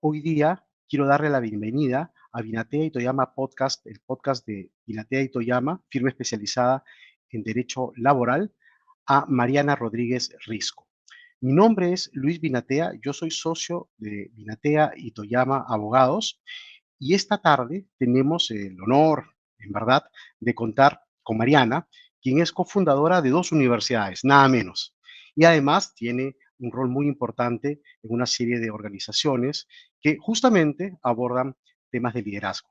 Hoy día quiero darle la bienvenida a Binatea y Toyama Podcast, el podcast de Binatea y Toyama, firma especializada en derecho laboral, a Mariana Rodríguez Risco. Mi nombre es Luis Binatea, yo soy socio de Binatea y Toyama Abogados y esta tarde tenemos el honor, en verdad, de contar con Mariana, quien es cofundadora de dos universidades, nada menos. Y además tiene un rol muy importante en una serie de organizaciones que justamente abordan temas de liderazgo.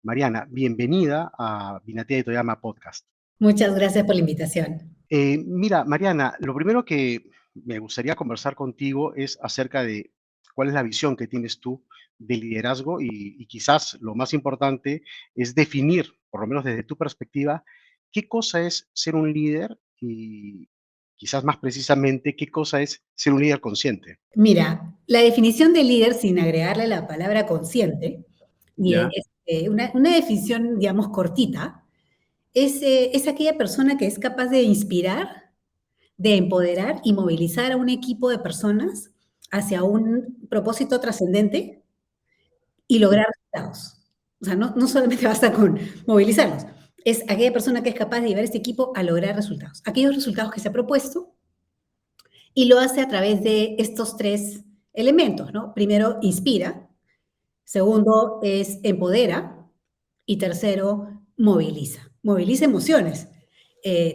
Mariana, bienvenida a Binatea y Toyama Podcast. Muchas gracias por la invitación. Mira, Mariana, lo primero que me gustaría conversar contigo es acerca de cuál es la visión que tienes tú de liderazgo y quizás lo más importante es definir, por lo menos desde tu perspectiva, qué cosa es ser un líder y quizás más precisamente qué cosa es ser un líder consciente. Mira, la definición de líder, sin agregarle la palabra consciente, y ¿Ya? una definición, digamos, cortita, es aquella persona que es capaz de inspirar, de empoderar y movilizar a un equipo de personas hacia un propósito trascendente y lograr resultados. O sea, no solamente basta con movilizarlos, es aquella persona que es capaz de llevar a este equipo a lograr resultados. Aquellos resultados que se ha propuesto y lo hace a través de estos tres elementos, ¿no? Primero, inspira. Segundo, es empodera. Y tercero, moviliza. Moviliza emociones,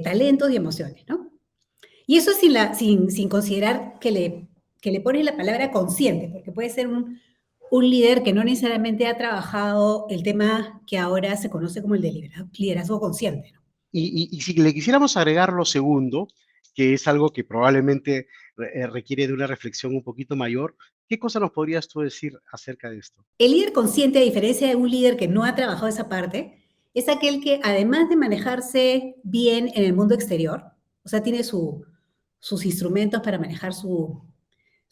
talentos y emociones, ¿no? Y eso sin considerar que le pones la palabra consciente, porque puede ser un líder que no necesariamente ha trabajado el tema que ahora se conoce como el de liderazgo consciente, ¿no? Y si le quisiéramos agregar lo segundo, que es algo que probablemente requiere de una reflexión un poquito mayor, ¿qué cosa nos podrías tú decir acerca de esto? El líder consciente, a diferencia de un líder que no ha trabajado esa parte, es aquel que además de manejarse bien en el mundo exterior, o sea, tiene sus instrumentos para manejar su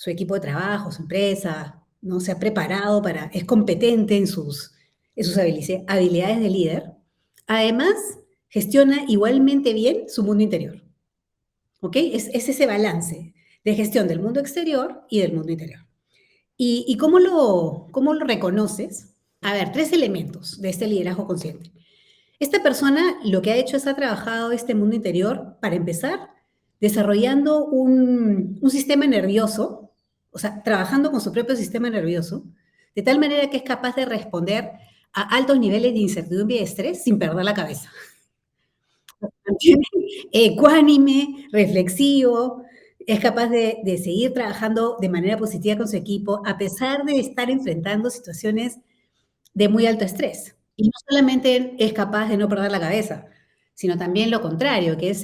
equipo de trabajo, su empresa, no se ha preparado para, es competente en sus habilidades de líder, además gestiona igualmente bien su mundo interior, ¿ok? Es ese balance de gestión del mundo exterior y del mundo interior. ¿Y cómo lo reconoces? A ver, tres elementos de este liderazgo consciente. Esta persona lo que ha hecho es ha trabajado este mundo interior, para empezar, desarrollando un sistema nervioso, o sea, trabajando con su propio sistema nervioso, de tal manera que es capaz de responder a altos niveles de incertidumbre y estrés sin perder la cabeza. Mantiene ecuánime, reflexivo, es capaz de seguir trabajando de manera positiva con su equipo, a pesar de estar enfrentando situaciones de muy alto estrés. Y no solamente es capaz de no perder la cabeza, sino también lo contrario, que es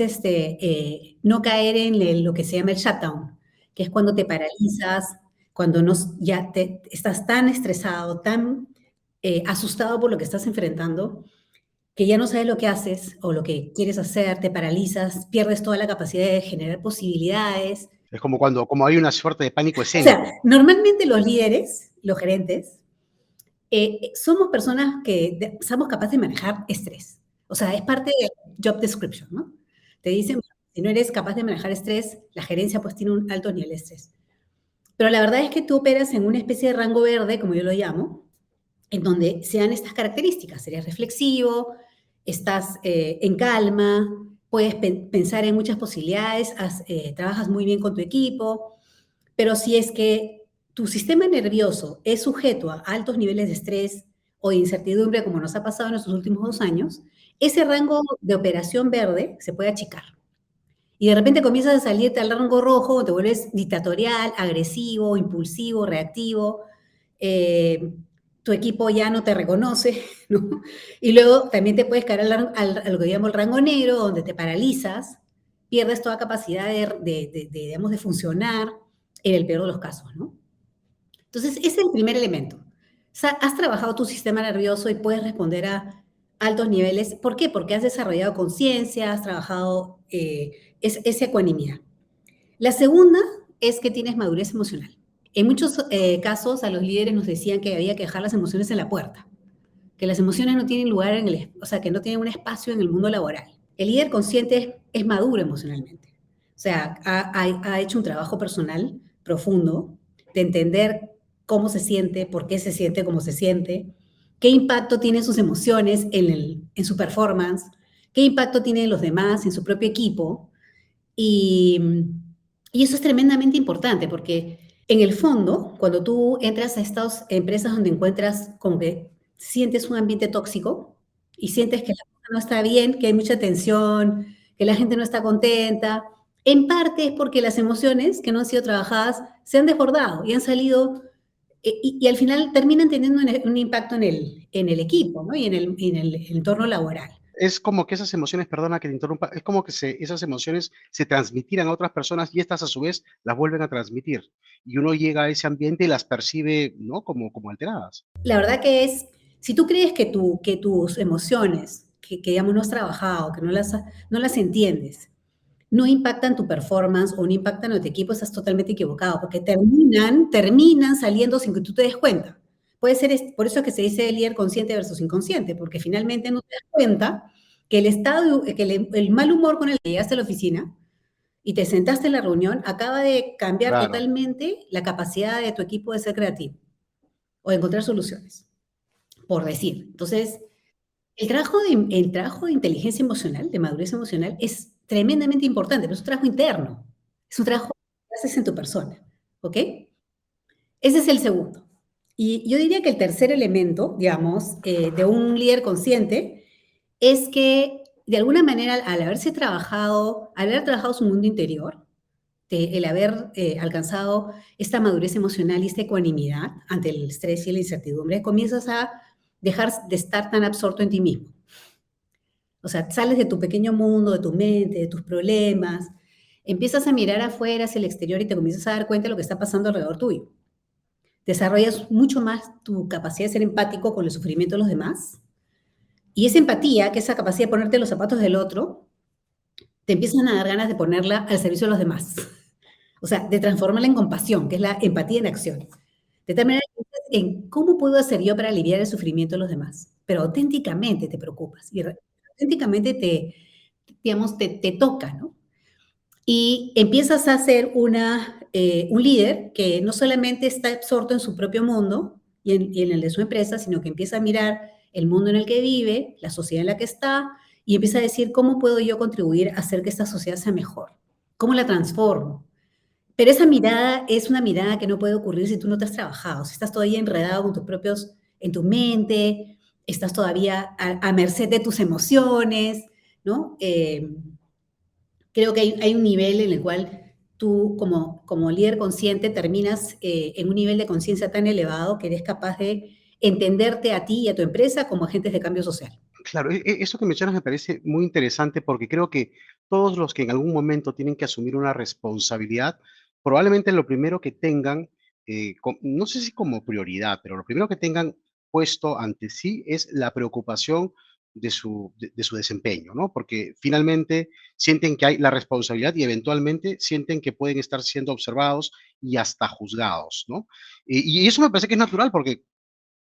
no caer en lo que se llama el shutdown, que es cuando te paralizas, cuando no, ya estás tan estresado, tan asustado por lo que estás enfrentando, que ya no sabes lo que haces o lo que quieres hacer, te paralizas, pierdes toda la capacidad de generar posibilidades. Es como hay una suerte de pánico O sea, escénico. normalmente los líderes, los gerentes, somos personas que somos capaces de manejar estrés. O sea, es parte del job description, ¿no? Te dicen, si no eres capaz de manejar estrés, la gerencia pues tiene un alto nivel de estrés. Pero la verdad es que tú operas en una especie de rango verde, como yo lo llamo, en donde se dan estas características. Serías reflexivo, estás en calma, puedes pensar en muchas posibilidades, trabajas muy bien con tu equipo, pero si es que tu sistema nervioso es sujeto a altos niveles de estrés o de incertidumbre, como nos ha pasado en estos últimos 2 años, ese rango de operación verde se puede achicar. Y de repente comienzas a salirte al rango rojo, te vuelves dictatorial, agresivo, impulsivo, reactivo, eh, tu equipo ya no te reconoce, ¿no? Y luego también te puedes caer a lo que llamo el rango negro, donde te paralizas, pierdes toda capacidad digamos, de funcionar en el peor de los casos, ¿no? Entonces, ese es el primer elemento. O sea, has trabajado tu sistema nervioso y puedes responder a altos niveles. ¿Por qué? Porque has desarrollado conciencia, has trabajado esa ecuanimidad. La segunda es que tienes madurez emocional. En muchos casos a los líderes nos decían que había que dejar las emociones en la puerta, que las emociones no tienen lugar o sea, que no tienen un espacio en el mundo laboral. El líder consciente es maduro emocionalmente. O sea, ha hecho un trabajo personal profundo de entender cómo se siente, por qué se siente como se siente, qué impacto tienen sus emociones en su performance, qué impacto tienen los demás en su propio equipo. Y, y eso es tremendamente importante porque en el fondo, cuando tú entras a estas empresas donde encuentras como que sientes un ambiente tóxico y sientes que la cosa no está bien, que hay mucha tensión, que la gente no está contenta, en parte es porque las emociones que no han sido trabajadas se han desbordado y han salido y al final terminan teniendo un impacto en el equipo, ¿no? Y en el entorno laboral. Es como que esas emociones, perdona que te interrumpa, es como que esas emociones se transmitieran a otras personas y estas a su vez las vuelven a transmitir. Y uno llega a ese ambiente y las percibe, ¿no? Como alteradas. La verdad que es, si tú crees que, que tus emociones, que digamos no has trabajado, que no las entiendes, no impactan tu performance o no impactan a tu equipo, estás totalmente equivocado, porque terminan saliendo sin que tú te des cuenta. Puede ser, por eso es que se dice líder consciente versus inconsciente, porque finalmente no te das cuenta que el estado, que el mal humor con el que llegaste a la oficina y te sentaste en la reunión acaba de cambiar Claro, totalmente la capacidad de tu equipo de ser creativo o de encontrar soluciones por decir. Entonces, el trabajo de inteligencia emocional, de madurez emocional, es tremendamente importante, pero es un trabajo interno, es un trabajo que haces en tu persona, ¿ok? Ese es el segundo. Y yo diría que el tercer elemento, digamos, de un líder consciente, es que de alguna manera al haber trabajado su mundo interior, el haber alcanzado esta madurez emocional y esta ecuanimidad ante el estrés y la incertidumbre, comienzas a dejar de estar tan absorto en ti mismo. O sea, sales de tu pequeño mundo, de tu mente, de tus problemas, empiezas a mirar afuera, hacia el exterior y te comienzas a dar cuenta de lo que está pasando alrededor tuyo. Desarrollas mucho más tu capacidad de ser empático con el sufrimiento de los demás. Y esa empatía, que esa capacidad de ponerte en los zapatos del otro, te empiezan a dar ganas de ponerla al servicio de los demás. O sea, de transformarla en compasión, que es la empatía en acción. De tal manera que piensas en cómo puedo hacer yo para aliviar el sufrimiento de los demás. Pero auténticamente te preocupas y auténticamente digamos, te toca, ¿no? Y empiezas a ser un líder que no solamente está absorto en su propio mundo y en el de su empresa, sino que empieza a mirar el mundo en el que vive, la sociedad en la que está, y empieza a decir, ¿cómo puedo yo contribuir a hacer que esta sociedad sea mejor? ¿Cómo la transformo? Pero esa mirada es una mirada que no puede ocurrir si tú no te has trabajado, si estás todavía enredado con tus propios, en tu mente, estás todavía a merced de tus emociones, ¿no? Creo que hay un nivel en el cual tú como líder consciente terminas en un nivel de conciencia tan elevado que eres capaz de entenderte a ti y a tu empresa como agentes de cambio social. claro. Eso que mencionas me parece muy interesante porque creo que todos los que en algún momento tienen que asumir una responsabilidad, probablemente lo primero que tengan, no sé si como prioridad, pero lo primero que tengan puesto ante sí es la preocupación de su desempeño, ¿no? Porque finalmente sienten que hay la responsabilidad y eventualmente sienten que pueden estar siendo observados y hasta juzgados, ¿no? Y eso me parece que es natural porque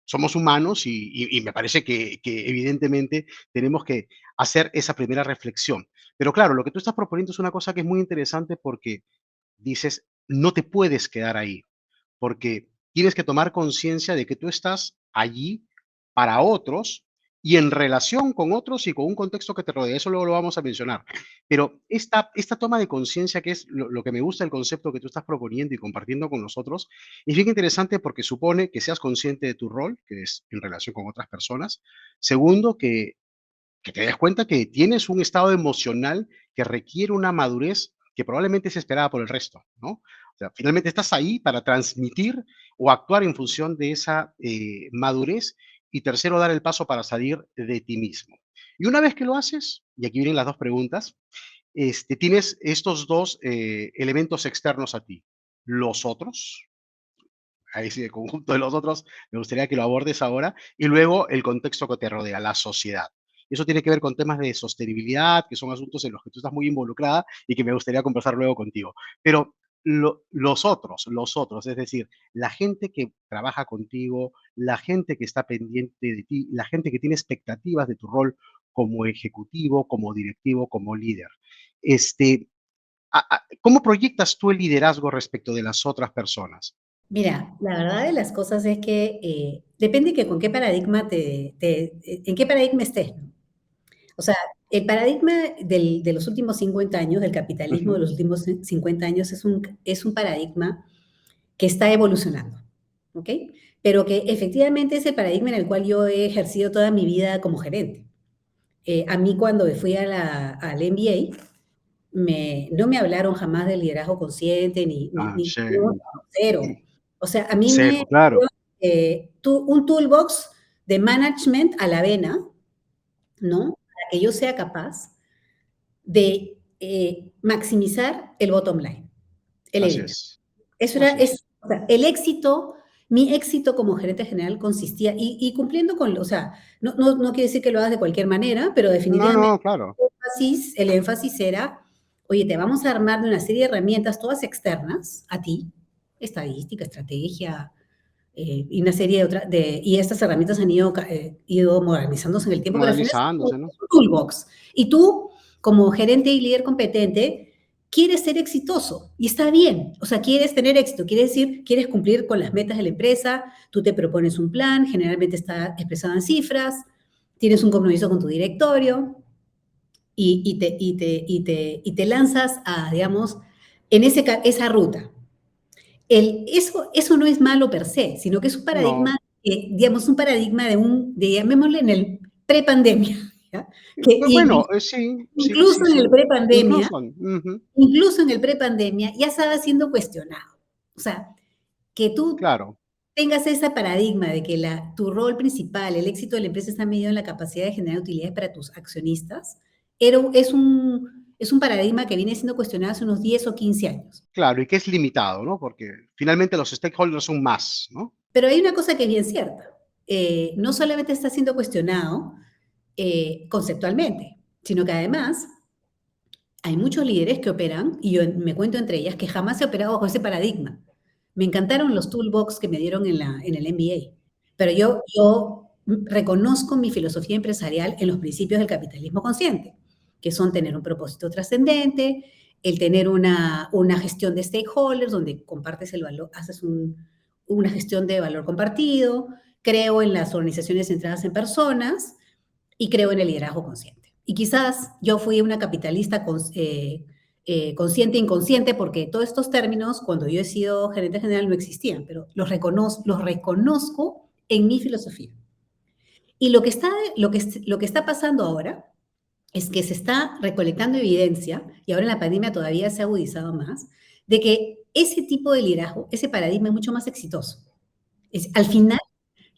somos humanos y me parece que evidentemente tenemos que hacer esa primera reflexión. Pero claro, lo que tú estás proponiendo es una cosa que es muy interesante porque dices, no te puedes quedar ahí, porque tienes que tomar conciencia de que tú estás allí para otros y en relación con otros y con un contexto que te rodea. Eso luego lo vamos a mencionar. Pero esta toma de conciencia, que es lo que me gusta del concepto que tú estás proponiendo y compartiendo con nosotros, es bien interesante porque supone que seas consciente de tu rol, que es en relación con otras personas. Segundo, que te des cuenta que tienes un estado emocional que requiere una madurez que probablemente es esperada por el resto, ¿no? O sea, finalmente estás ahí para transmitir o actuar en función de esa madurez. Y tercero, dar el paso para salir de ti mismo. Y una vez que lo haces, y aquí vienen las dos preguntas, tienes estos dos elementos externos a ti. Los otros, ahí sí, el conjunto de los otros, me gustaría que lo abordes ahora, y luego el contexto que te rodea, la sociedad. Eso tiene que ver con temas de sostenibilidad, que son asuntos en los que tú estás muy involucrada y que me gustaría conversar luego contigo. Pero los otros, es decir, la gente que trabaja contigo, la gente que está pendiente de ti, la gente que tiene expectativas de tu rol como ejecutivo, como directivo, como líder. Este, ¿Cómo proyectas tú el liderazgo respecto de las otras personas? Mira, la verdad de las cosas es que depende que con qué paradigma en qué paradigma estés, ¿no? O sea, el paradigma de los últimos 50 años, del capitalismo de Ujú. los últimos 50 años, es un paradigma que está evolucionando, ¿ok? Pero que efectivamente es el paradigma en el cual yo he ejercido toda mi vida como gerente. A mí cuando fui al MBA, no me hablaron jamás de liderazgo consciente, Ah, sí. no, cero. O sea, a mí me Cero, claro. dieron un toolbox de management a la vena, ¿no? Para que yo sea capaz de maximizar el bottom line, el Así EBITDA. es. Eso era, Así es. o sea, el éxito, mi éxito como gerente general consistía, y cumpliendo con, o sea, no quiere decir que lo hagas de cualquier manera, pero No, definitivamente no, claro. el énfasis era, oye, te vamos a armar de una serie de herramientas, todas externas a ti, estadística, estrategia, y una serie de otras, y estas herramientas han ido modernizándose en el tiempo, pero al final es Modernizándose, ¿no? un toolbox. Y tú, como gerente y líder competente, quieres ser exitoso y está bien. O sea, quieres tener éxito, quiere decir, quieres cumplir con las metas de la empresa, tú te propones un plan, generalmente está expresado en cifras, tienes un compromiso con tu directorio y te lanzas a, digamos, en esa ruta. Eso no es malo per se, sino que es un No. paradigma, digamos, un paradigma llamémosle en el prepandemia, ¿ya? Que Bueno, sí, sí, incluso sí, en el sí. prepandemia, Incluso, ujú, incluso en el prepandemia ya estaba siendo cuestionado. O sea, que tú claro, tengas ese paradigma de que tu rol principal, el éxito de la empresa está medido en la capacidad de generar utilidades para tus accionistas, es un paradigma que viene siendo cuestionado hace unos 10 o 15 años. claro, y que es limitado, ¿no? Porque finalmente los stakeholders son más, ¿no? Pero hay una cosa que es bien cierta. No solamente está siendo cuestionado conceptualmente, sino que además hay muchos líderes que operan, y yo me cuento entre ellas, que jamás he operado bajo ese paradigma. Me encantaron los toolbox que me dieron en el MBA, pero yo reconozco mi filosofía empresarial en los principios del capitalismo consciente, que son tener un propósito trascendente, el tener una gestión de stakeholders, donde compartes el valor, haces una gestión de valor compartido, creo en las organizaciones centradas en personas y creo en el liderazgo consciente. Y quizás yo fui una capitalista consciente e inconsciente porque todos estos términos, cuando yo he sido gerente general, no existían, pero los reconozco en mi filosofía. Y lo que está pasando ahora es que se está recolectando evidencia, y ahora en la pandemia todavía se ha agudizado más, de que ese tipo de liderazgo, ese paradigma es mucho más exitoso. Al final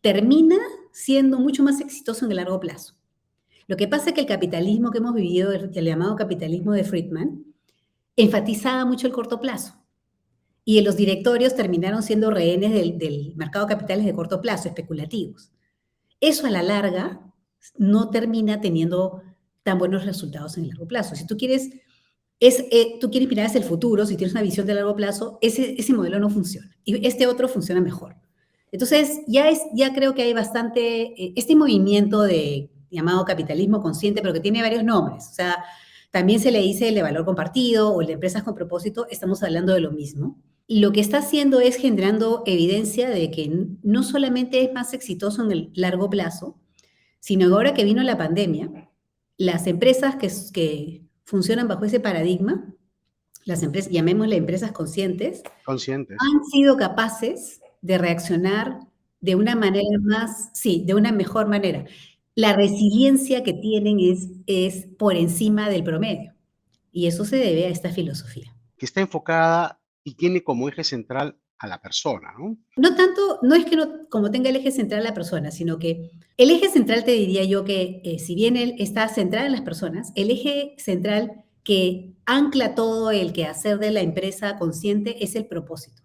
termina siendo mucho más exitoso en el largo plazo. Lo que pasa es que el capitalismo que hemos vivido, el llamado capitalismo de Friedman, enfatizaba mucho el corto plazo. Y los directorios terminaron siendo rehenes del mercado de capitales de corto plazo, especulativos. Eso a la larga no termina teniendo tan buenos resultados en el largo plazo. Si tú quieres, tú quieres mirar hacia el futuro, si tienes una visión de largo plazo, ese modelo no funciona. Y este otro funciona mejor. Entonces, ya creo que hay bastante, este movimiento llamado capitalismo consciente, pero que tiene varios nombres. O sea, también se le dice el de valor compartido o el de empresas con propósito, estamos hablando de lo mismo. Y lo que está haciendo es generando evidencia de que no solamente es más exitoso en el largo plazo, sino ahora que vino la pandemia, las empresas que funcionan bajo ese paradigma, las empresas, llamémosle empresas conscientes, Conscientes. han sido capaces de reaccionar de una manera más, sí, de una mejor manera. La resiliencia que tienen es por encima del promedio, y eso se debe a esta filosofía. Que está enfocada y tiene como eje central a la persona, ¿no? No tanto, no es que no, como tenga el eje central la persona, sino que el eje central te diría yo que si bien él está centrado en las personas, el eje central que ancla todo el quehacer de la empresa consciente es el propósito.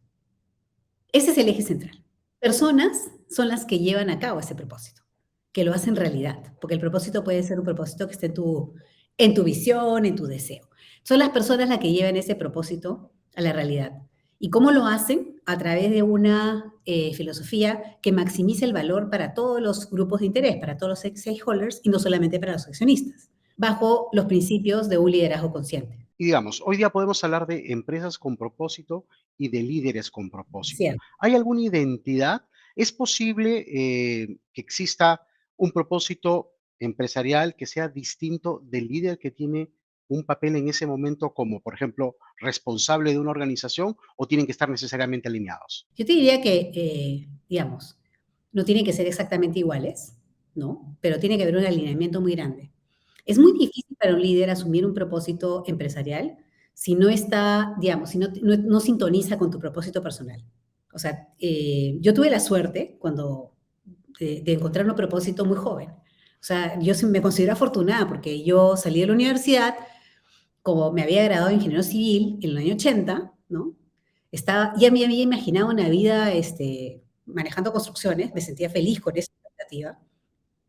Ese es el eje central. Personas son las que llevan a cabo ese propósito, que lo hacen realidad, porque el propósito puede ser un propósito que esté en tu visión, en tu deseo. Son las personas las que llevan ese propósito a la realidad. ¿Y cómo lo hacen? A través de una filosofía que maximiza el valor para todos los grupos de interés, para todos los stakeholders y no solamente para los accionistas, bajo los principios de un liderazgo consciente. Y digamos, hoy día podemos hablar de empresas con propósito y de líderes con propósito. ¿cierto? ¿Hay alguna identidad? ¿Es posible que exista un propósito empresarial que sea distinto del líder que tiene un papel en ese momento como, por ejemplo, responsable de una organización o tienen que estar necesariamente alineados? Yo te diría que, digamos, no tienen que ser exactamente iguales, ¿no? Pero tiene que haber un alineamiento muy grande. Es muy difícil para un líder asumir un propósito empresarial si no está, digamos, si no sintoniza con tu propósito personal. O sea, yo tuve la suerte de encontrar un propósito muy joven. O sea, yo me considero afortunada porque yo salí de la universidad, como me había graduado de ingeniero civil en el año 80, ¿no? Ya me había imaginado una vida manejando construcciones, me sentía feliz con esa expectativa,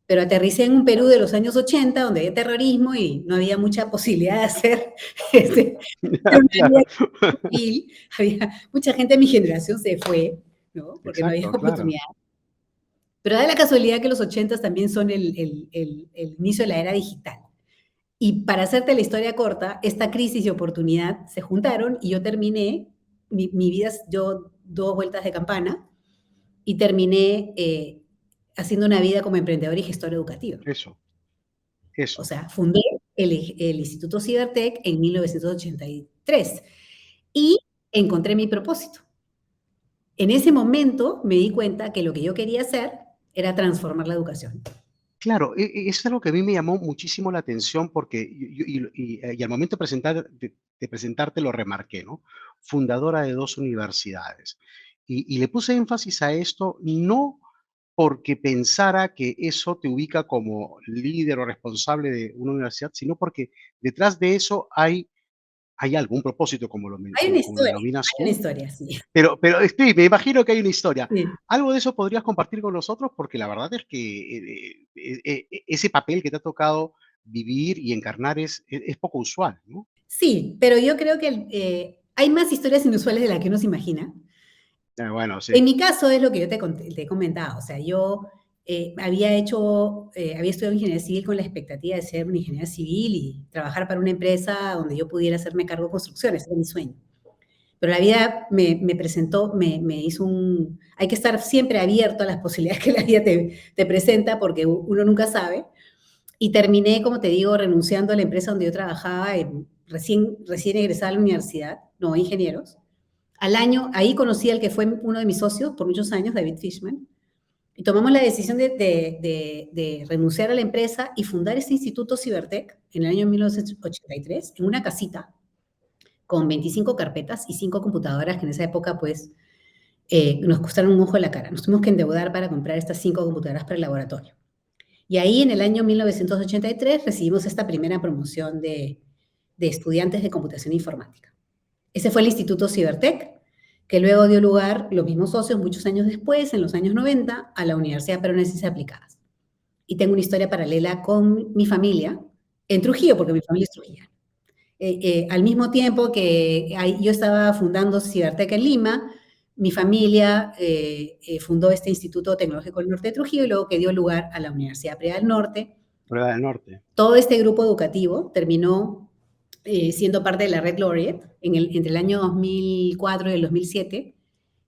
pero aterricé en un Perú de los años 80, donde había terrorismo y no había mucha posibilidad de hacer este, una vida Claro. civil. Había, mucha gente de mi generación se fue, ¿no? Porque no había Exacto, claro. oportunidad. Pero da la casualidad que los 80 también son el inicio de la era digital. Y para hacerte la historia corta, esta crisis y oportunidad se juntaron y yo terminé, mi vida, yo 2 vueltas de campana y terminé haciendo una vida como emprendedora y gestora educativa. Eso, O eso. sea, fundé el Instituto Cibertech en 1983 y encontré mi propósito. En ese momento me di cuenta que lo que yo quería hacer era transformar la educación. Claro, eso es algo que a mí me llamó muchísimo la atención porque y al momento de de presentarte lo remarqué, ¿no? Fundadora de 2 universidades. Y le puse énfasis a esto, no porque pensara que eso te ubica como líder o responsable de una universidad, sino porque detrás de eso hay algún propósito, como lo denominas Hay una tú, historia, sí. pero sí, me imagino que hay una historia. Sí. ¿Algo de eso podrías compartir con nosotros? Porque la verdad es que, ese papel que te ha tocado vivir y encarnar es poco usual, ¿no? Sí, pero yo creo que hay más historias inusuales de las que uno se imagina. Bueno, sí, En mi caso es lo que yo te he comentado, o sea, yo había estudiado ingeniería civil con la expectativa de ser una ingeniera civil y trabajar para una empresa donde yo pudiera hacerme cargo de construcciones, era mi sueño. Pero la vida me presentó, me hizo hay que estar siempre abierto a las posibilidades que la vida te presenta porque uno nunca sabe. Y terminé, como te digo, renunciando a la empresa donde yo trabajaba, recién egresada a la universidad, no, ingenieros. Al año, ahí conocí al que fue uno de mis socios por muchos años, David Fishman, y tomamos la decisión de renunciar a la empresa y fundar este instituto Cibertech en el año 1983, en una casita con 25 carpetas y 5 computadoras que en esa época, pues, nos costaron un ojo de la cara. Nos tuvimos que endeudar para comprar estas 5 computadoras para el laboratorio. Y ahí en el año 1983 recibimos esta primera promoción de estudiantes de computación informática. Ese fue el Instituto Cibertech, que luego dio lugar, los mismos socios, muchos años después, en los años 90, a la Universidad Peruana de Ciencias Aplicadas. Y tengo una historia paralela con mi familia, en Trujillo, porque mi familia es trujillana. Al mismo tiempo que yo estaba fundando Cibertech en Lima, mi familia fundó este Instituto Tecnológico del Norte de Trujillo y luego que dio lugar a la Universidad Privada del Norte. Corea del Norte. Todo este grupo educativo terminó siendo parte de la Red Laureate entre el año 2004 y el 2007,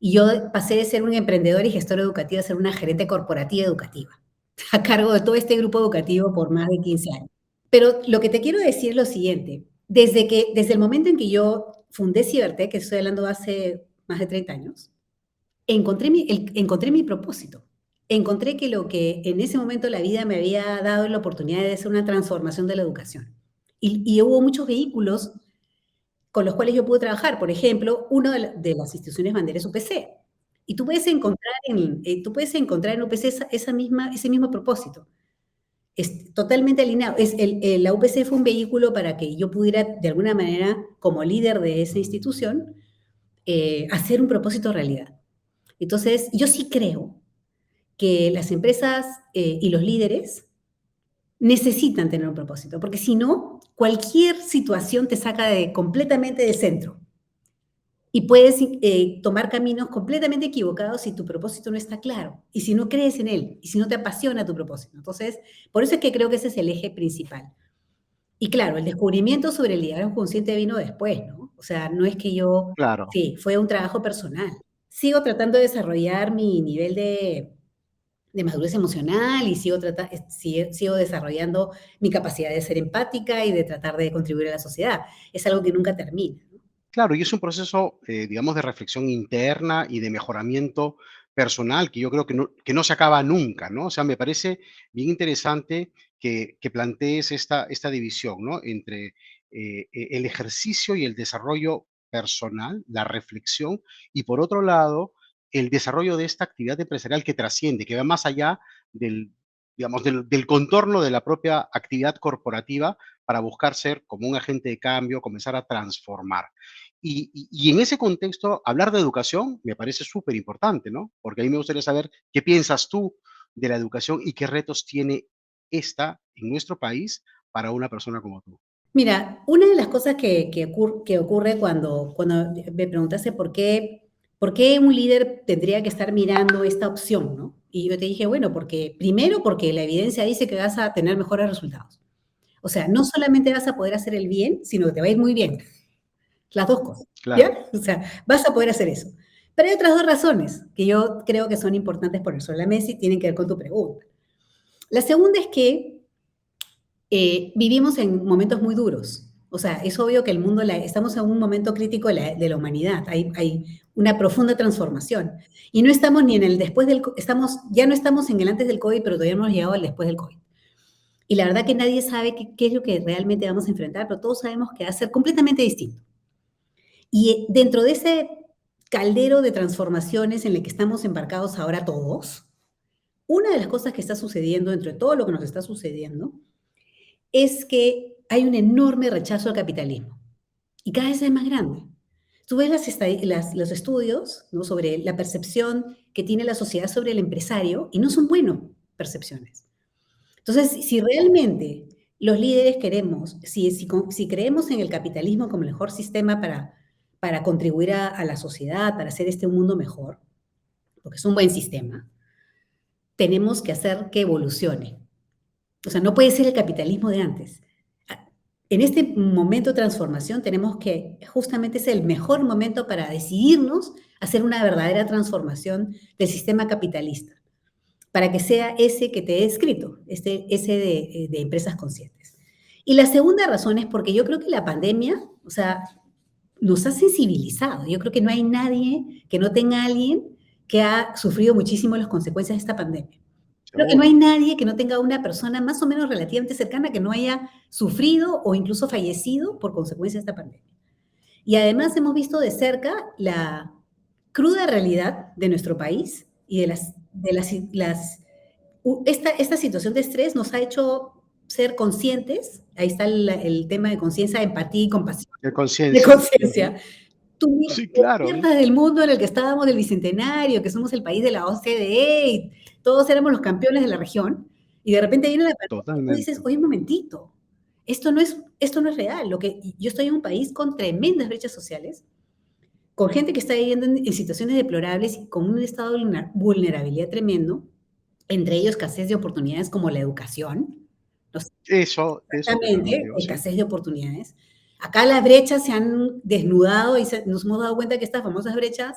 y yo pasé de ser un emprendedor y gestor educativa a ser una gerente corporativa educativa, a cargo de todo este grupo educativo por más de 15 años. Pero lo que te quiero decir es lo siguiente, desde el momento en que yo fundé Cibertech, que estoy hablando hace más de 30 años, encontré mi propósito. Encontré que lo que en ese momento la vida me había dado la oportunidad de hacer una transformación de la educación. Y hubo muchos vehículos con los cuales yo pude trabajar. Por ejemplo, uno de las instituciones bandera es UPC. Y tú puedes encontrar en UPC ese mismo propósito. Es totalmente alineado. La UPC fue un vehículo para que yo pudiera, de alguna manera, como líder de esa institución, hacer un propósito realidad. Entonces, yo sí creo que las empresas y los líderes necesitan tener un propósito, porque si no, cualquier situación te saca completamente de centro y puedes tomar caminos completamente equivocados si tu propósito no está claro y si no crees en él y si no te apasiona tu propósito. Entonces, por eso es que creo que ese es el eje principal. Y claro, el descubrimiento sobre el liderazgo consciente vino después, ¿no? O sea, no es que yo Claro. sí, fue un trabajo personal. Sigo tratando de desarrollar mi nivel de madurez emocional y sigo desarrollando mi capacidad de ser empática y de tratar de contribuir a la sociedad. Es algo que nunca termina, ¿no? Claro, y es un proceso, digamos, de reflexión interna y de mejoramiento personal que yo creo que no se acaba nunca, ¿no? O sea, me parece bien interesante que plantees esta división, ¿no? Entre el ejercicio y el desarrollo personal, la reflexión, y por otro lado, el desarrollo de esta actividad empresarial que trasciende, que va más allá del, digamos, del contorno de la propia actividad corporativa para buscar ser como un agente de cambio, comenzar a transformar. Y en ese contexto, hablar de educación me parece súper importante, ¿no? Porque a mí me gustaría saber qué piensas tú de la educación y qué retos tiene esta en nuestro país para una persona como tú. Mira, una de las cosas que ocurre cuando me preguntaste por qué un líder tendría que estar mirando esta opción, ¿no? Y yo te dije, bueno, porque primero porque la evidencia dice que vas a tener mejores resultados. O sea, no solamente vas a poder hacer el bien, sino que te va a ir muy bien. Las dos cosas, Claro, ¿ya? O sea, vas a poder hacer eso. Pero hay otras dos razones que yo creo que son importantes poner sobre la mesa y tienen que ver con tu pregunta. La segunda es que vivimos en momentos muy duros. O sea, es obvio que el mundo, estamos en un momento crítico de la humanidad. Hay una profunda transformación. Y no estamos ni en el después del, ya no estamos en el antes del COVID, pero todavía no hemos llegado al después del COVID. Y la verdad que nadie sabe qué es lo que realmente vamos a enfrentar, pero todos sabemos que va a ser completamente distinto. Y dentro de ese caldero de transformaciones en el que estamos embarcados ahora todos, una de las cosas que está sucediendo, entre todo lo que nos está sucediendo, es que hay un enorme rechazo al capitalismo y cada vez es más grande. Tú ves los estudios, ¿no?, sobre la percepción que tiene la sociedad sobre el empresario y no son buenas percepciones. Entonces, si realmente los líderes queremos, si creemos en el capitalismo como el mejor sistema para contribuir a la sociedad, para hacer este un mundo mejor, porque es un buen sistema, tenemos que hacer que evolucione. O sea, no puede ser el capitalismo de antes. En este momento de transformación tenemos que, justamente es el mejor momento para decidirnos a hacer una verdadera transformación del sistema capitalista, para que sea ese que te he escrito, ese de empresas conscientes. Y la segunda razón es porque yo creo que la pandemia, o sea, nos ha sensibilizado. Yo creo que no hay nadie que no tenga a alguien que ha sufrido muchísimo las consecuencias de esta pandemia. Creo que no hay seguro. nadie que no tenga una persona más o menos relativamente cercana que no haya sufrido o incluso fallecido por consecuencia de esta pandemia. Y además hemos visto de cerca la cruda realidad de nuestro país y esta situación de estrés nos ha hecho ser conscientes. Ahí está el tema de conciencia, empatía y compasión. De De conciencia. Ujú. conciencia. Tú Sí, te claro, despiertas del mundo en el que estábamos del bicentenario, que somos el país de la OCDE, y todos éramos los campeones de la región, y de repente viene la pandemia y tú dices, totalmente. oye, un momentito, esto no es real. Yo estoy en un país con tremendas brechas sociales, con gente que está viviendo en situaciones deplorables y con un estado de vulnerabilidad tremendo, entre ellos escasez de oportunidades como la educación. No sé, Eso totalmente, exactamente, digo, sí. escasez de oportunidades. Acá las brechas se han desnudado y nos hemos dado cuenta que estas famosas brechas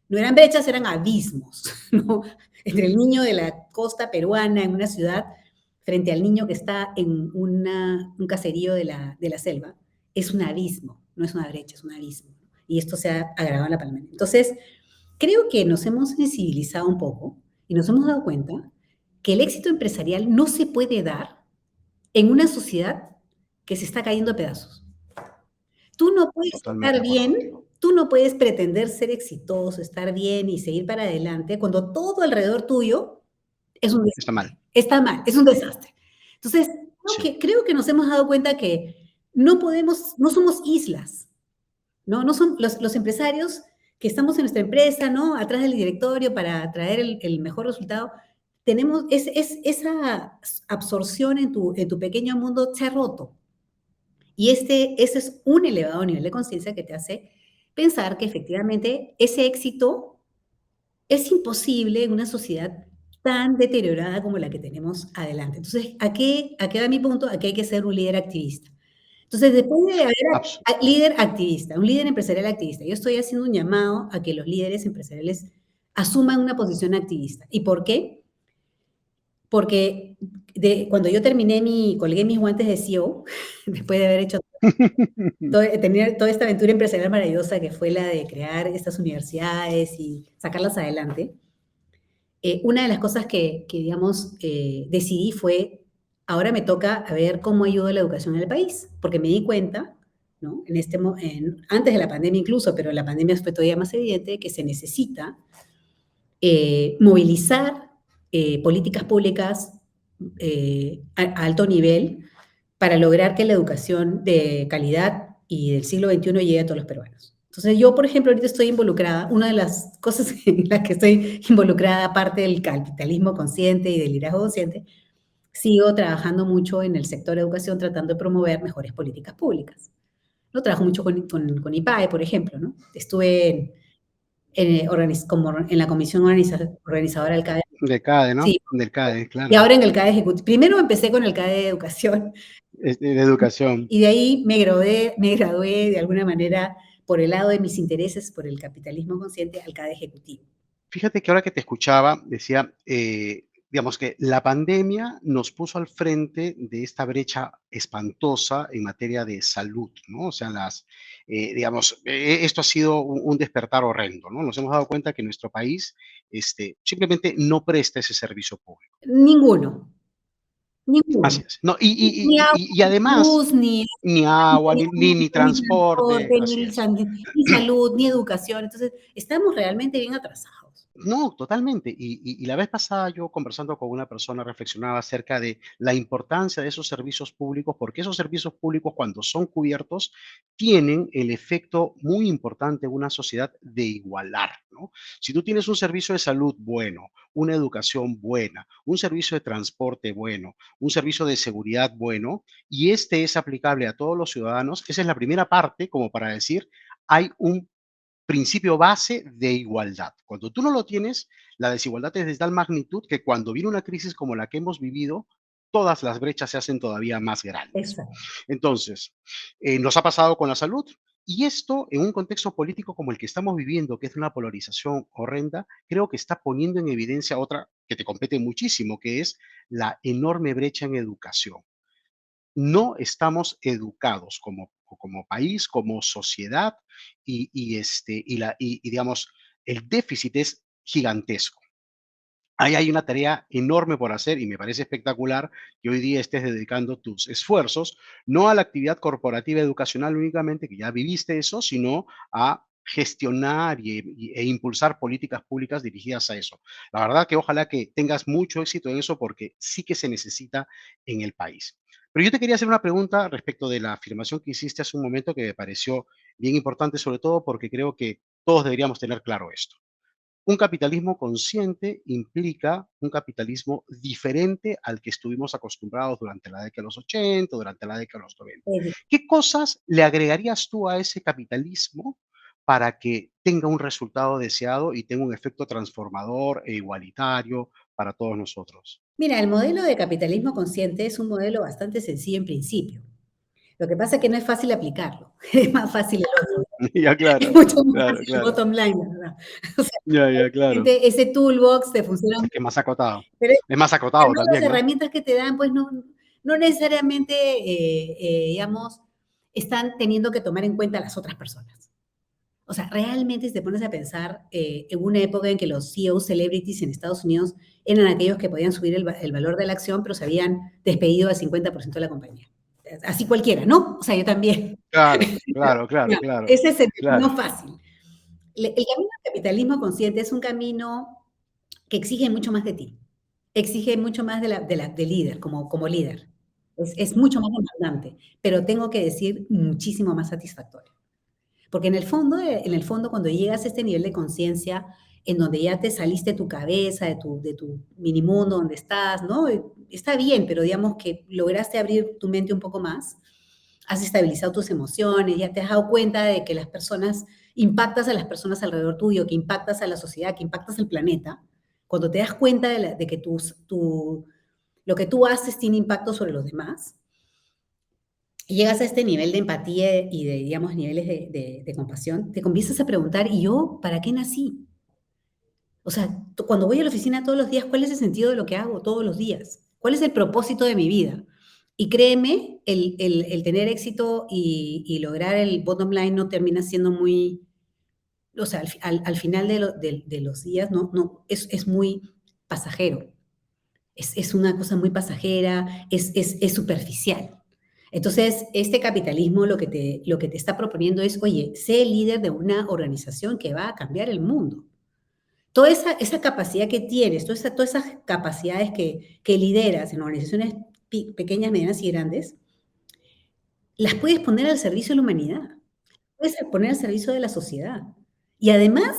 no eran brechas, eran abismos, ¿no? Entre el niño de la costa peruana en una ciudad frente al niño que está en un caserío de la selva. Es un abismo, no es una brecha, es un abismo. Y esto se ha agravado en la pandemia. Entonces, creo que nos hemos sensibilizado un poco y nos hemos dado cuenta que el éxito empresarial no se puede dar en una sociedad que se está cayendo a pedazos. Tú no puedes Totalmente estar de acuerdo bien, contigo. tú no puedes pretender ser exitoso, estar bien y seguir para adelante cuando todo alrededor tuyo es un Está mal. desastre, está mal, es un desastre. Entonces, Sí. creo que nos hemos dado cuenta que no somos islas, ¿no? No son los empresarios que estamos en nuestra empresa, ¿no? Atrás del directorio para traer el mejor resultado. Tenemos esa absorción en tu pequeño mundo se ha roto. Y ese es un elevado nivel de conciencia que te hace pensar que efectivamente ese éxito es imposible en una sociedad tan deteriorada como la que tenemos adelante. Entonces, ¿a qué va mi punto? Aquí hay que ser un líder activista. Entonces, después de haber Abs- líder activista, un líder empresarial activista, yo estoy haciendo un llamado a que los líderes empresariales asuman una posición activista. ¿Y por qué? Porque cuando yo colgué mis guantes de CEO, después de haber hecho tener toda esta aventura empresarial maravillosa que fue la de crear estas universidades y sacarlas adelante, una de las cosas que digamos, decidí fue, ahora me toca a ver cómo ayudo a la educación en el país, porque me di cuenta, ¿no? Antes de la pandemia incluso, pero la pandemia fue todavía más evidente, que se necesita movilizar políticas públicas a alto nivel para lograr que la educación de calidad y del siglo XXI llegue a todos los peruanos. Entonces yo, por ejemplo, ahorita estoy involucrada, una de las cosas en las que estoy involucrada, aparte del capitalismo consciente y del liderazgo consciente, sigo trabajando mucho en el sector de educación tratando de promover mejores políticas públicas. Lo trabajo mucho con IPAE, por ejemplo, ¿no? Estuve como en la comisión organizadora del CADE. Del CADE, ¿no? Sí, Del CADE, y claro. ahora en el CADE ejecutivo. Primero empecé con el CADE de educación De educación. y de ahí me gradué de alguna manera por el lado de mis intereses, por el capitalismo consciente, al CADE ejecutivo. Fíjate que ahora que te escuchaba, decía, digamos que la pandemia nos puso al frente de esta brecha espantosa en materia de salud, ¿no? O sea, digamos, esto ha sido un despertar horrendo, ¿no? Nos hemos dado cuenta que nuestro país simplemente no presta ese servicio público. Ninguno, Así ninguno. es. No, Ni agua, y ni además, luz, ni ni agua, ni ni transporte, transporte, así es. ni salud, ni educación. Entonces, estamos realmente bien atrasados. No, totalmente. Y la vez pasada yo conversando con una persona reflexionaba acerca de la importancia de esos servicios públicos, porque esos servicios públicos cuando son cubiertos tienen el efecto muy importante en una sociedad de igualar, ¿no? Si tú tienes un servicio de salud bueno, una educación buena, un servicio de transporte bueno, un servicio de seguridad bueno, y este es aplicable a todos los ciudadanos, esa es la primera parte como para decir, hay un principio base de igualdad. Cuando tú no lo tienes, la desigualdad es de tal magnitud que cuando viene una crisis como la que hemos vivido, todas las brechas se hacen todavía más grandes. Exacto. Entonces, nos ha pasado con la salud y esto en un contexto político como el que estamos viviendo, que es una polarización horrenda, creo que está poniendo en evidencia otra que te compete muchísimo, que es la enorme brecha en educación. No estamos educados como país, como sociedad, digamos, el déficit es gigantesco. Ahí hay una tarea enorme por hacer y me parece espectacular que hoy día estés dedicando tus esfuerzos no a la actividad corporativa educacional únicamente, que ya viviste eso, sino a gestionar e impulsar políticas públicas dirigidas a eso. La verdad que ojalá que tengas mucho éxito en eso porque sí que se necesita en el país. Pero yo te quería hacer una pregunta respecto de la afirmación que hiciste hace un momento que me pareció bien importante, sobre todo porque creo que todos deberíamos tener claro esto. Un capitalismo consciente implica un capitalismo diferente al que estuvimos acostumbrados durante la década de los 80, durante la década de los 90. ¿Qué cosas le agregarías tú a ese capitalismo para que tenga un resultado deseado y tenga un efecto transformador e igualitario para todos nosotros? Mira, el modelo de capitalismo consciente es un modelo bastante sencillo en principio. Lo que pasa es que no es fácil aplicarlo. Es más fácil el otro. Ya, Es claro, mucho más claro, fácil el claro. bottom line, la verdad. O sea, Ya, ya, claro. ese toolbox te funciona Es muy que es más acotado. bien, pero Es más acotado además las también, ¿no? herramientas que te dan, pues no necesariamente, digamos, están teniendo que tomar en cuenta a las otras personas. O sea, realmente si te pones a pensar, en una época en que los CEO celebrities en Estados Unidos eran aquellos que podían subir el valor de la acción, pero se habían despedido al 50% de la compañía. Así cualquiera, ¿no? O sea, yo también. Claro, claro, claro, No, claro, ese es el camino claro. fácil. El camino del capitalismo consciente es un camino que exige mucho más de ti. Exige mucho más del líder, como líder. Es mucho más demandante, pero tengo que decir muchísimo más satisfactorio. Porque en el fondo, cuando llegas a este nivel de conciencia, en donde ya te saliste de tu cabeza, de tu mini mundo donde estás, ¿no? Está bien, pero digamos que lograste abrir tu mente un poco más, has estabilizado tus emociones, ya te has dado cuenta de que impactas a las personas alrededor tuyo, que impactas a la sociedad, que impactas al planeta, cuando te das cuenta de que lo que tú haces tiene impacto sobre los demás, y llegas a este nivel de empatía y de, digamos, niveles de compasión, te comienzas a preguntar, ¿y yo para qué nací? O sea, cuando voy a la oficina todos los días, ¿cuál es el sentido de lo que hago todos los días? ¿Cuál es el propósito de mi vida? Y créeme, el tener éxito y lograr el bottom line no termina siendo muy, o sea, al final de los días, es muy pasajero. Es una cosa muy pasajera, es superficial. Entonces, este capitalismo lo que te está proponiendo es, oye, sé el líder de una organización que va a cambiar el mundo. Toda esa capacidad que tienes, todas esas capacidades que lideras en organizaciones pequeñas, medianas y grandes, las puedes poner al servicio de la humanidad, puedes poner al servicio de la sociedad. Y además,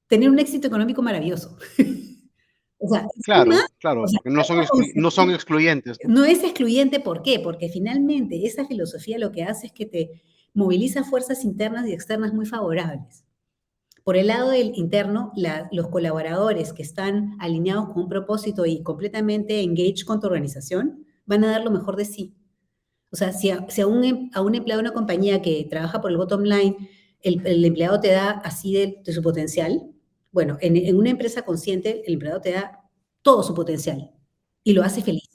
tener un éxito económico maravilloso. O sea, encima, Claro, o claro, sea, porque no son excluyentes, ¿no? no es excluyente, ¿por qué? Porque finalmente esa filosofía lo que hace es que te moviliza fuerzas internas y externas muy favorables. Por el lado del interno, los colaboradores que están alineados con un propósito y completamente engaged con tu organización van a dar lo mejor de sí. O sea, si a un empleado de una compañía que trabaja por el bottom line, el empleado te da así de su potencial, bueno, en una empresa consciente, el empleado te da todo su potencial y lo hace feliz,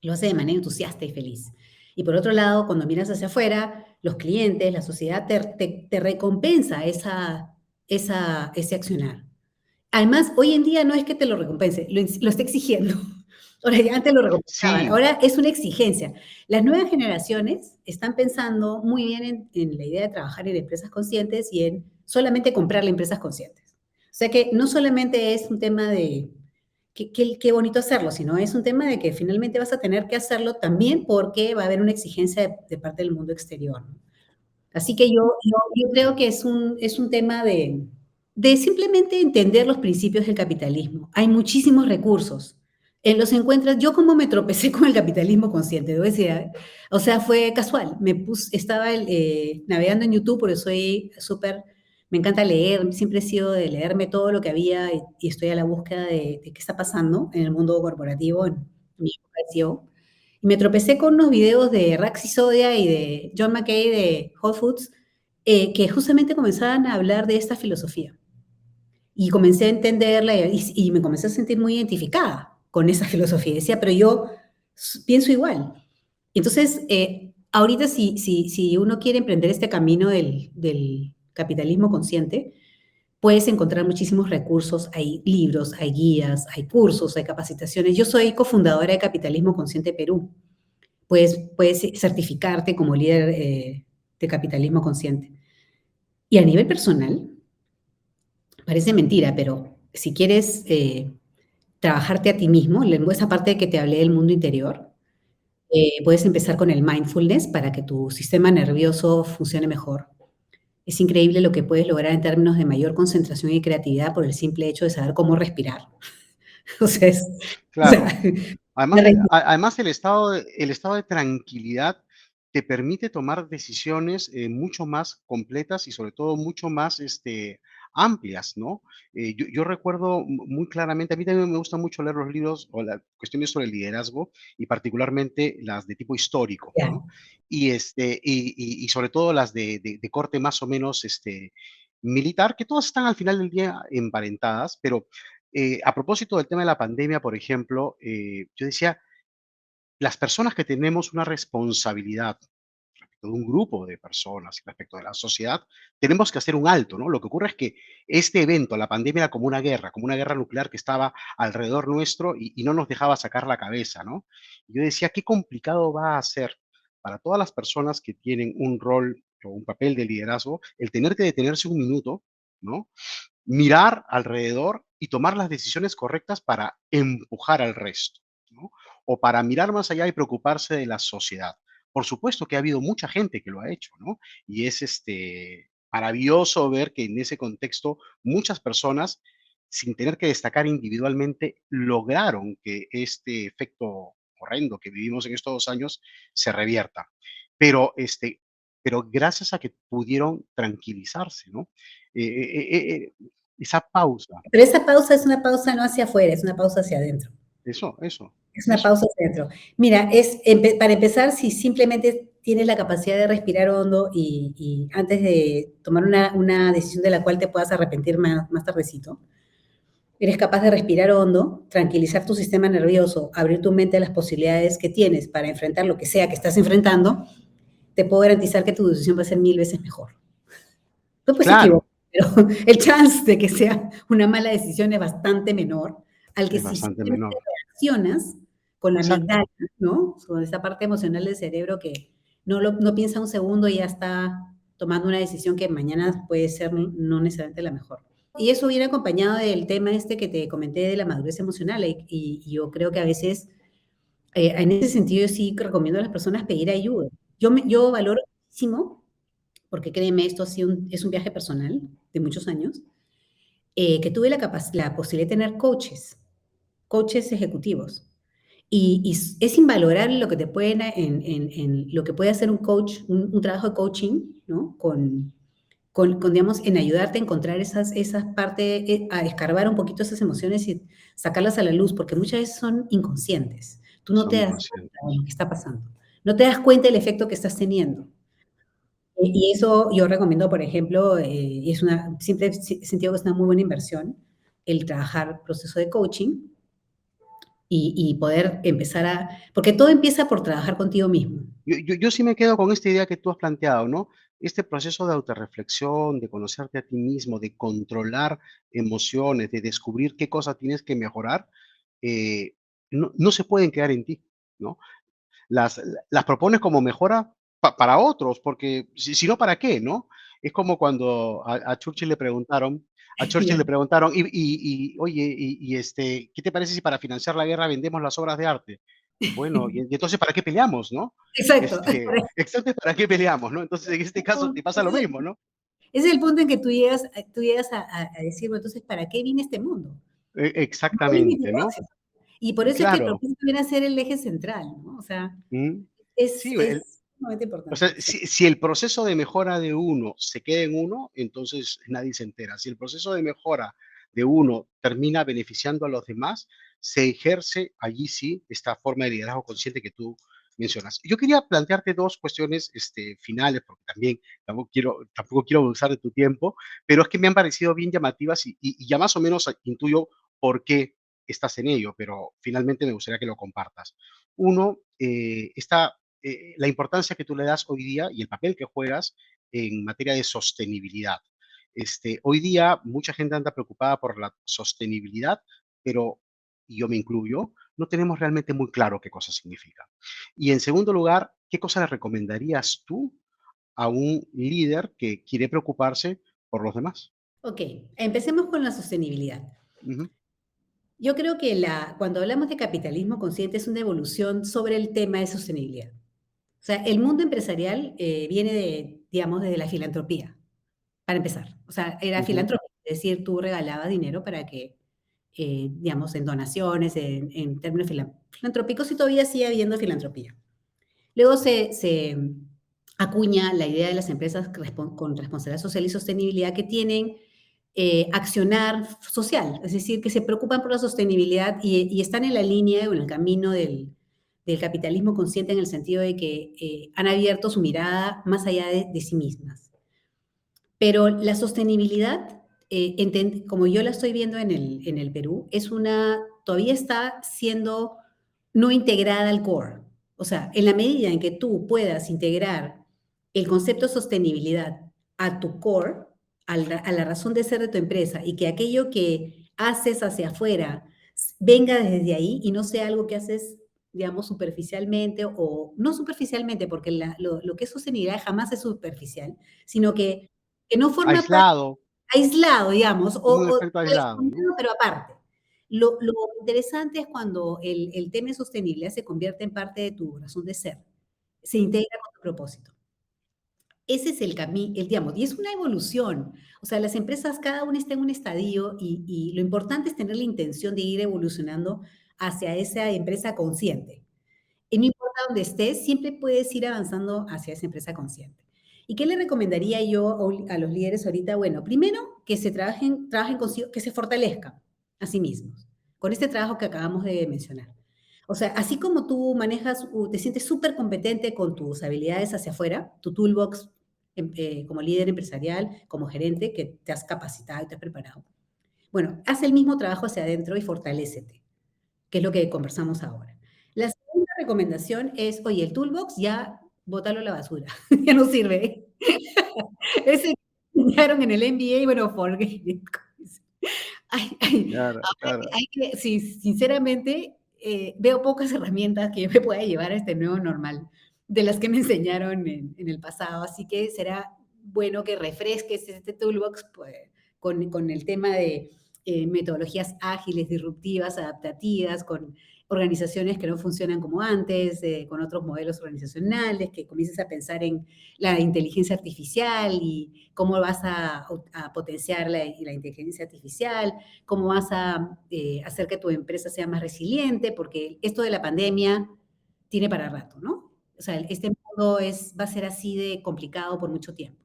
lo hace de manera entusiasta y feliz. Y por otro lado, cuando miras hacia afuera, los clientes, la sociedad te recompensa ese accionar. Además, hoy en día no es que te lo recompense, lo está exigiendo. Ahora, ya antes lo recompensaban, Sí, ahora es una exigencia. Las nuevas generaciones están pensando muy bien en la idea de trabajar en empresas conscientes y en solamente comprarle empresas conscientes. O sea que no solamente es un tema de qué bonito hacerlo, sino es un tema de que finalmente vas a tener que hacerlo también porque va a haber una exigencia de parte del mundo exterior, ¿no? Así que yo creo que es un tema de simplemente entender los principios del capitalismo. Hay muchísimos recursos. Los encuentras, yo como me tropecé con el capitalismo consciente, debo decir, o sea, fue casual. Estaba navegando en YouTube porque soy súper, me encanta leer, siempre he sido de leerme todo lo que había y estoy a la búsqueda de qué está pasando en el mundo corporativo, en mi época de CEO. Y me tropecé con unos videos de Raxi Sodia y de John McKay de Whole Foods, que justamente comenzaban a hablar de esta filosofía. Y comencé a entenderla y me comencé a sentir muy identificada con esa filosofía. Decía, pero yo pienso igual. Entonces, ahorita si uno quiere emprender este camino del capitalismo consciente, puedes encontrar muchísimos recursos, hay libros, hay guías, hay cursos, hay capacitaciones. Yo soy cofundadora de Capitalismo Consciente Perú. Puedes certificarte como líder de capitalismo consciente. Y a nivel personal, parece mentira, pero si quieres trabajarte a ti mismo, esa parte de que te hablé del mundo interior, puedes empezar con el mindfulness para que tu sistema nervioso funcione mejor. Es increíble lo que puedes lograr en términos de mayor concentración y creatividad por el simple hecho de saber cómo respirar. O sea, o sea, claro. Además, además el estado de tranquilidad te permite tomar decisiones mucho más completas y sobre todo mucho más amplias, ¿no? Yo recuerdo muy claramente, a mí también me gusta mucho leer los libros o las cuestiones sobre el liderazgo y particularmente las de tipo histórico, ya, ¿no? Y sobre todo las de corte más o menos militar, que todas están al final del día emparentadas, pero a propósito del tema de la pandemia, por ejemplo, yo decía, las personas que tenemos una responsabilidad respecto de un grupo de personas, respecto de la sociedad, tenemos que hacer un alto, ¿no? Lo que ocurre es que este evento, la pandemia, era como una guerra nuclear que estaba alrededor nuestro y no nos dejaba sacar la cabeza, ¿no? Y yo decía, qué complicado va a ser para todas las personas que tienen un rol o un papel de liderazgo el tener que detenerse un minuto, ¿no? Mirar alrededor y tomar las decisiones correctas para empujar al resto, ¿no? O para mirar más allá y preocuparse de la sociedad. Por supuesto que ha habido mucha gente que lo ha hecho, ¿no? Y es maravilloso ver que en ese contexto muchas personas, sin tener que destacar individualmente, lograron que este efecto horrendo que vivimos en estos 2 años se revierta. Pero, pero gracias a que pudieron tranquilizarse, ¿no? esa pausa, Pero esa pausa es una pausa no hacia afuera, es una pausa hacia adentro. eso, Es una eso. pausa hacia adentro. Mira, para empezar, si simplemente tienes la capacidad de respirar hondo y antes de tomar una decisión de la cual te puedas arrepentir más tardecito, eres capaz de respirar hondo, tranquilizar tu sistema nervioso, abrir tu mente a las posibilidades que tienes para enfrentar lo que sea que estás enfrentando, te puedo garantizar que tu decisión va a ser 1000 veces mejor. Tú puedes Claro, equivocar, pero el chance de que sea una mala decisión es bastante menor al que es si bastante simplemente menor. reaccionas con la amígdala, Exacto, ¿no? Con esa parte emocional del cerebro que no piensa un segundo y ya está tomando una decisión que mañana puede ser no necesariamente la mejor. Y eso viene acompañado del tema este que te comenté de la madurez emocional y yo creo que a veces, en ese sentido, yo sí recomiendo a las personas pedir ayuda. Yo valoro muchísimo porque créeme, esto ha sido es un viaje personal de muchos años, que tuve la posibilidad de tener coaches ejecutivos. Y es invalorable lo que te pueden, lo que puede hacer un coach, un trabajo de coaching, ¿no? Digamos, en ayudarte a encontrar esas partes, a escarbar un poquito esas emociones y sacarlas a la luz, porque muchas veces son inconscientes. Tú no son te das cuenta de inconscientes. lo que está pasando. No te das cuenta del efecto que estás teniendo. Y eso yo recomiendo, por ejemplo, y siempre he sentido que es una muy buena inversión el trabajar proceso de coaching y poder empezar porque todo empieza por trabajar contigo mismo. Yo sí me quedo con esta idea que tú has planteado, ¿no? Este proceso de autorreflexión, de conocerte a ti mismo, de controlar emociones, de descubrir qué cosas tienes que mejorar, eh, no se pueden quedar en ti, ¿no? Las propones como mejora para otros, porque si no, ¿para qué, no? Es como cuando a Churchill le Ya. preguntaron, oye, ¿qué te parece si para financiar la guerra vendemos las obras de arte? Bueno, y entonces, ¿para qué peleamos, no? Exacto. Entonces, ¿para qué peleamos, no? Entonces, en este caso te pasa lo Ese mismo, ¿no? ese es el punto en que tú llegas a decir, bueno, entonces, ¿para qué vine a este mundo? ¿Cuál es mi Exactamente, ¿no? propósito? Y por eso es que el Claro. propósito viene a ser el eje central, ¿no? O sea, Mm. es Sí, es sumamente o sea, importante. Sí. si el proceso de mejora de uno se queda en uno, entonces nadie se entera. Si el proceso de mejora de uno termina beneficiando a los demás, se ejerce allí sí esta forma de liderazgo consciente que tú mencionas. Yo quería plantearte dos cuestiones finales, porque también tampoco quiero abusar de tu tiempo, pero es que me han parecido bien llamativas y ya más o menos intuyo por qué estás en ello, pero finalmente me gustaría que lo compartas. Uno, la importancia que tú le das hoy día y el papel que juegas en materia de sostenibilidad. Hoy día mucha gente anda preocupada por la sostenibilidad, pero, y yo me incluyo, no tenemos realmente muy claro qué cosa significa. Y en segundo lugar, ¿qué cosa le recomendarías tú a un líder que quiere preocuparse por los demás? Okey, empecemos con la sostenibilidad. Ujú, Yo creo que cuando hablamos de capitalismo consciente es una evolución sobre el tema de sostenibilidad. O sea, el mundo empresarial viene digamos, desde la filantropía, para empezar. O sea, era ujú. filantropía, es decir, tú regalabas dinero para que, digamos, en donaciones, en términos filantrópicos, y todavía sigue habiendo filantropía. Luego se acuña la idea de las empresas con responsabilidad social y sostenibilidad que tienen accionar social, es decir, que se preocupan por la sostenibilidad y están en la línea o en el camino del capitalismo consciente en el sentido de que han abierto su mirada más allá de sí mismas. Pero la sostenibilidad, como yo la estoy viendo en el Perú, todavía está siendo no integrada al core. O sea, en la medida en que tú puedas integrar el concepto de sostenibilidad a tu core, a la razón de ser de tu empresa y que aquello que haces hacia afuera venga desde ahí y no sea algo que haces, digamos, superficialmente o no superficialmente, porque lo que es sostenibilidad jamás es superficial, sino que no forma parte Aislado, aislado, digamos, como un o efecto aislado, ¿no? escondido, pero aparte. Lo interesante es cuando el tema de sostenibilidad se convierte en parte de tu razón de ser, se integra con tu propósito. Ese es el camino, digamos, y es una evolución. O sea, las empresas, cada una está en un estadio y lo importante es tener la intención de ir evolucionando hacia esa empresa consciente. Y no importa dónde estés, siempre puedes ir avanzando hacia esa empresa consciente. ¿Y qué le recomendaría yo a los líderes ahorita? Bueno, primero, que trabajen consigo, que se fortalezcan a sí mismos, con este trabajo que acabamos de mencionar. O sea, así como tú te sientes súper competente con tus habilidades hacia afuera, tu toolbox como líder empresarial, como gerente, que te has capacitado y te has preparado. Bueno, haz el mismo trabajo hacia adentro y fortalécete, que es lo que conversamos ahora. La segunda recomendación es, oye, el toolbox ya bótalo a la basura, ya no sirve. Ese que enseñaron en el MBA, bueno, forget it. Claro, Ahora claro. sí, sinceramente, veo pocas herramientas que yo me pueda llevar a este nuevo normal, de las que me enseñaron en el pasado, así que será bueno que refresques este toolbox, pues, con el tema de, metodologías ágiles, disruptivas, adaptativas, con organizaciones que no funcionan como antes, con otros modelos organizacionales, que comiences a pensar en la inteligencia artificial y cómo vas a potenciar la inteligencia artificial, cómo vas a hacer que tu empresa sea más resiliente, porque esto de la pandemia tiene para rato, ¿no? O sea, este mundo va a ser así de complicado por mucho tiempo.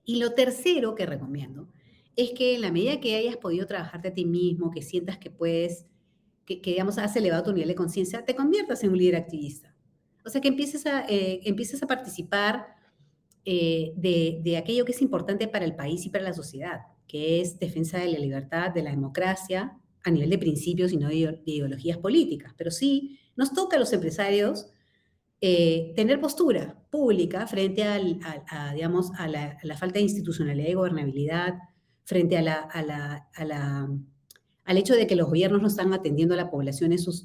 Y lo tercero que recomiendo es que en la medida que hayas podido trabajarte a ti mismo, que sientas que puedes, digamos, has elevado tu nivel de conciencia, te conviertas en un líder activista. O sea, que empieces a participar de aquello que es importante para el país y para la sociedad, que es defensa de la libertad, de la democracia, a nivel de principios y no de ideologías políticas. Pero sí, nos toca a los empresarios tener postura pública frente digamos, a la falta de institucionalidad y gobernabilidad, frente al hecho de que los gobiernos no están atendiendo a la población en sus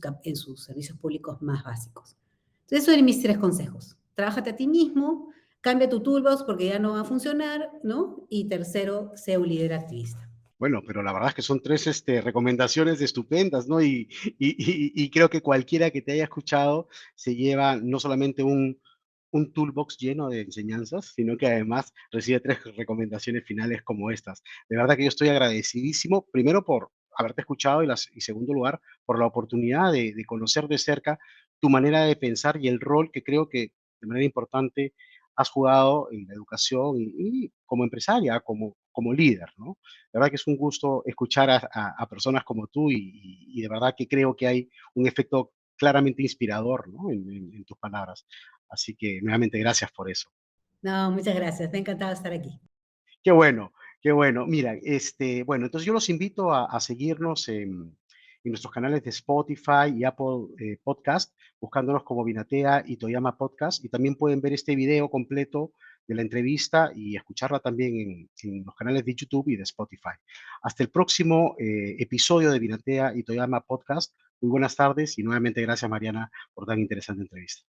servicios públicos más básicos. Entonces, esos son mis 3 consejos. Trábajate a ti mismo, cambia tu toolbox porque ya no va a funcionar, ¿no? Y tercero, sé un líder activista. Bueno, pero la verdad es que son tres recomendaciones estupendas, ¿no? Y creo que cualquiera que te haya escuchado se lleva no solamente un toolbox lleno de enseñanzas, sino que además recibe tres recomendaciones finales como estas. De verdad que yo estoy agradecidísimo, primero por haberte escuchado y segundo lugar, por la oportunidad de conocer de cerca tu manera de pensar y el rol que creo que de manera importante has jugado en la educación y como empresaria, como líder, ¿no? La verdad que es un gusto escuchar a personas como tú y de verdad que creo que hay un efecto claramente inspirador, ¿no? En tus palabras. Así que nuevamente gracias por eso. No, muchas gracias. Me ha encantado estar aquí. Qué bueno, qué bueno. Mira, bueno, entonces yo los invito a seguirnos en nuestros canales de Spotify y Apple Podcast, buscándonos como Vinatea y Toyama Podcast. Y también pueden ver este video completo de la entrevista y escucharla también en los canales de YouTube y de Spotify. Hasta el próximo episodio de Vinatea y Toyama Podcast. Muy buenas tardes y nuevamente gracias, Mariana, por tan interesante entrevista.